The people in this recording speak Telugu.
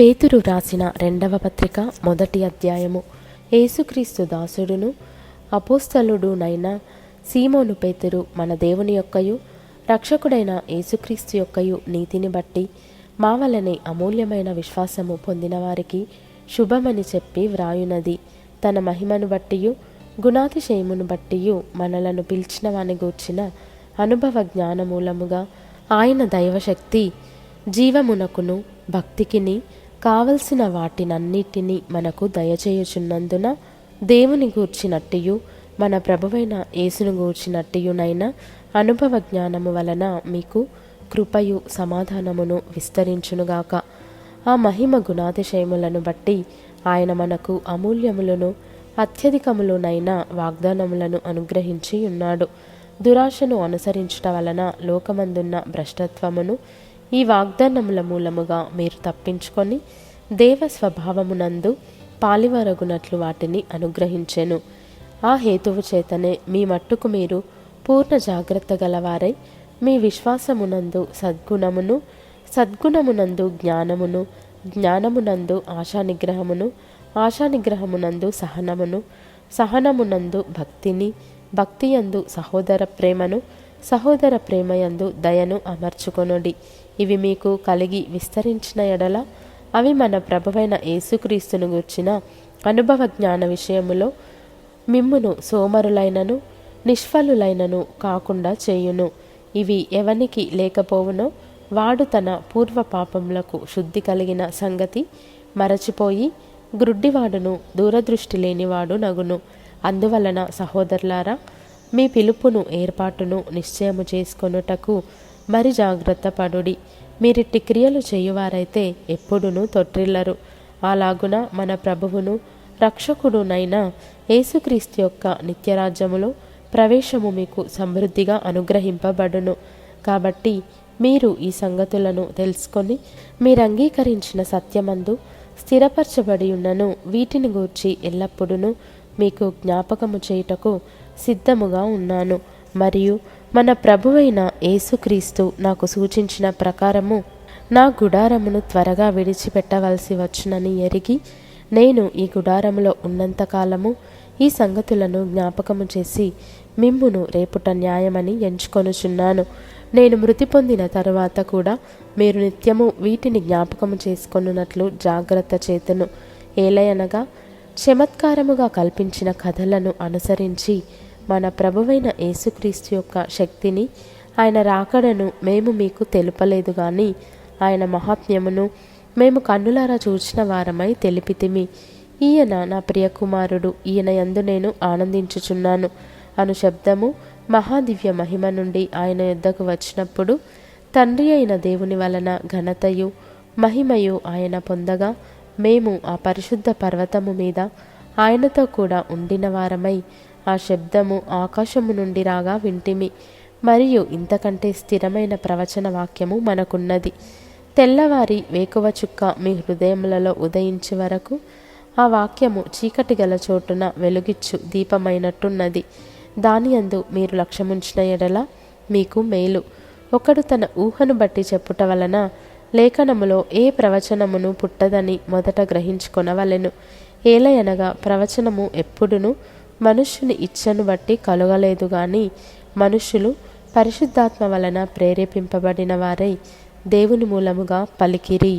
పేతురు వ్రాసిన 2వ పత్రిక 1వ అధ్యాయము. యేసుక్రీస్తు దాసుడును అపోస్తలుడునైన సీమోను పేతురు, మన దేవుని యొక్కయు రక్షకుడైన యేసుక్రీస్తు యొక్కయు నీతిని బట్టి మా వలనే అమూల్యమైన విశ్వాసము పొందిన వారికి శుభమని చెప్పి వ్రాయునది. తన మహిమను బట్టియు గుణాతిశయమును బట్టియు మనలను పిలిచిన వాని గూర్చిన అనుభవ జ్ఞానమూలముగా ఆయన దైవశక్తి జీవమునకును భక్తికిని కావలసిన వాటినన్నిటినీ మనకు దయచేయుచున్నందున దేవుని గూర్చినట్టియు మన ప్రభువైన యేసును గూర్చినట్టియునైన అనుభవ జ్ఞానము వలన మీకు కృపయు సమాధానమును విస్తరించునుగాక. ఆ మహిమ గుణాతిశయములను బట్టి ఆయన మనకు అమూల్యములను అత్యధికములునైన వాగ్దానములను అనుగ్రహించి ఉన్నాడు. దురాశను అనుసరించుట వలన లోకమందున్న భ్రష్టత్వమును ఈ వాగ్దానముల మూలముగా మీరు తప్పించుకొని దేవ స్వభావమునందు పాలివరగునట్లు వాటిని అనుగ్రహించెను. ఆ హేతువు చేతనే మీ మట్టుకు మీరు పూర్ణ జాగ్రత్త గలవారై మీ విశ్వాసమునందు సద్గుణమును, సద్గుణమునందు జ్ఞానమును, జ్ఞానమునందు ఆశానిగ్రహమును, ఆశానిగ్రహమునందు సహనమును, సహనమునందు భక్తిని, భక్తియందు సహోదర ప్రేమను, సహోదర ప్రేమయందు దయను అమర్చుకొనుడి. ఇవి మీకు కలిగి విస్తరించిన ఎడల అవి మన ప్రభువైన యేసుక్రీస్తును గూర్చిన అనుభవ జ్ఞాన విషయములో మిమ్మును సోమరులైనను నిష్ఫలులైనను కాకుండా చేయును. ఇవి ఎవనికి లేకపోవునో వాడు తన పూర్వ పాపములకు శుద్ధి కలిగిన సంగతి మరచిపోయి గ్రుడ్డివాడును దూరదృష్టి లేనివాడు నగును. అందువలన సహోదరులారా, మీ పిలుపును ఏర్పాటును నిశ్చయము చేసుకొనుటకు మరి జాగ్రత్త పడుడి. మీరిట్టి క్రియలు చేయువారైతే ఎప్పుడునూ తొట్టిల్లరు. అలాగున మన ప్రభువును రక్షకుడునైన యేసుక్రీస్తు యొక్క నిత్యరాజ్యములో ప్రవేశము మీకు సమృద్ధిగా అనుగ్రహింపబడును. కాబట్టి మీరు ఈ సంగతులను తెలుసుకొని మీరు అంగీకరించిన సత్యమందు స్థిరపరచబడి ఉన్నను వీటిని గూర్చి ఎల్లప్పుడూ మీకు జ్ఞాపకము చేయుటకు సిద్ధముగా ఉన్నాను. మరియు మన ప్రభువైన యేసుక్రీస్తు నాకు సూచించిన ప్రకారము నా గుడారమును త్వరగా విడిచిపెట్టవలసి వచ్చునని ఎరిగి నేను ఈ గుడారములో ఉన్నంతకాలము ఈ సంగతులను జ్ఞాపకము చేసి మిమ్మును రేపుట న్యాయమని ఎంచుకొనుచున్నాను. నేను మృతి పొందిన తరువాత కూడా మీరు నిత్యము వీటిని జ్ఞాపకము చేసుకొనున్నట్లు జాగ్రత్త చేతును. ఏలయనగా చమత్కారముగా కల్పించిన కథలను అనుసరించి మన ప్రభువైన యేసుక్రీస్తు యొక్క శక్తిని, ఆయన రాకడను మేము మీకు తెలుపలేదు గాని ఆయన మహాత్మ్యమును మేము కన్నులారా చూచిన వారమై తెలిపితిమి. ఈయన నా ప్రియకుమారుడు, ఈయన యందు నేను ఆనందించుచున్నాను అను శబ్దము మహాదివ్య మహిమ నుండి ఆయన యొద్దకు వచ్చినప్పుడు తండ్రి అయిన దేవుని వలన ఘనతయు మహిమయు ఆయన పొందగా మేము ఆ పరిశుద్ధ పర్వతము మీద ఆయనతో కూడా ఉండిన వారమై ఆ శబ్దము ఆకాశము నుండి రాగా వింటిమి. మరియు ఇంతకంటే స్థిరమైన ప్రవచన వాక్యము మనకున్నది. తెల్లవారి వేకువ చుక్క మీ హృదయములలో ఉదయించే వరకు ఆ వాక్యము చీకటి గల చోటున వెలుగిచ్చు దీపమైనట్టున్నది. దానియందు మీరు లక్ష్యముంచిన ఎడల మీకు మేలు. ఒకడు తన ఊహను బట్టి చెప్పుట వలన లేఖనములో ఏ ప్రవచనమును పుట్టదని మొదట గ్రహించుకొనవలెను. ఏలయనగా ప్రవచనము ఎప్పుడును మనుష్యుని ఇచ్చను బట్టి కలుగలేదు గాని మనుష్యులు పరిశుద్ధాత్మ వలన ప్రేరేపింపబడిన వారై దేవుని మూలముగా పలికిరి.